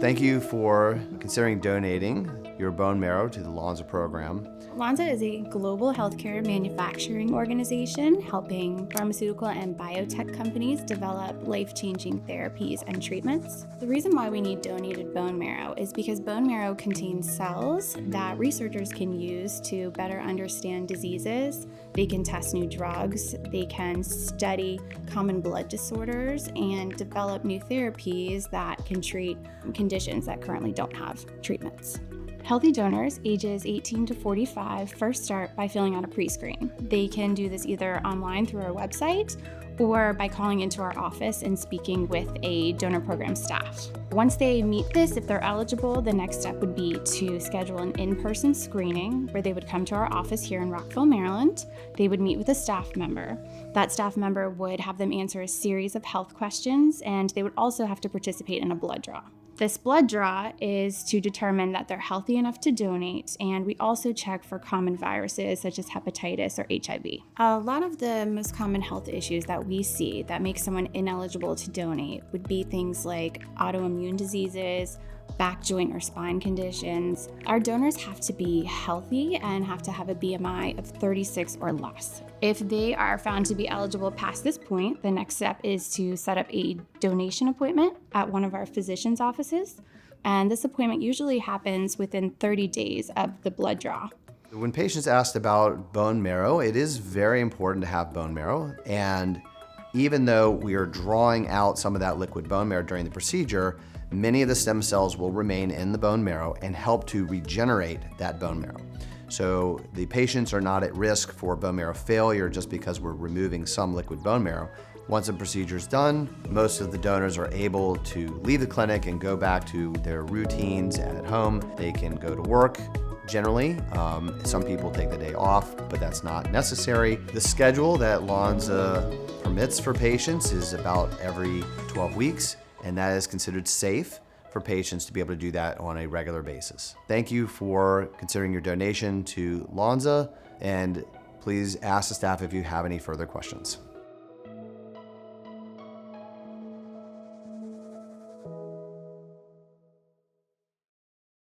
Thank you for considering donating your bone marrow to the Lonza program. Lonza is a global healthcare manufacturing organization helping pharmaceutical and biotech companies develop life-changing therapies and treatments. The reason why we need donated bone marrow is because bone marrow contains cells that researchers can use to better understand diseases. They can test new drugs, they can study common blood disorders, and develop new therapies that can treat conditions that currently don't have treatments. Healthy donors ages 18 to 45 first start by filling out a pre-screen. They can do this either online through our website or by calling into our office and speaking with a donor program staff. Once they meet this, if they're eligible, the next step would be to schedule an in-person screening where they would come to our office here in Rockville, Maryland. They would meet with a staff member. That staff member would have them answer a series of health questions, and they would also have to participate in a blood draw. This blood draw is to determine that they're healthy enough to donate, and we also check for common viruses such as hepatitis or HIV. A lot of the most common health issues that we see that make someone ineligible to donate would be things like autoimmune diseases, back, joint, or spine conditions. Our donors have to be healthy and have to have a BMI of 36 or less. If they are found to be eligible past this point, the next step is to set up a donation appointment at one of our physicians' offices. And this appointment usually happens within 30 days of the blood draw. When patients asked about bone marrow, it is very important to have bone marrow. And even though we are drawing out some of that liquid bone marrow during the procedure, many of the stem cells will remain in the bone marrow and help to regenerate that bone marrow. So the patients are not at risk for bone marrow failure just because we're removing some liquid bone marrow. Once the procedure is done, most of the donors are able to leave the clinic and go back to their routines at home. They can go to work. Generally, some people take the day off, but that's not necessary. The schedule that Lonza permits for patients is about every 12 weeks, and that is considered safe for patients to be able to do that on a regular basis. Thank you for considering your donation to Lonza, and please ask the staff if you have any further questions.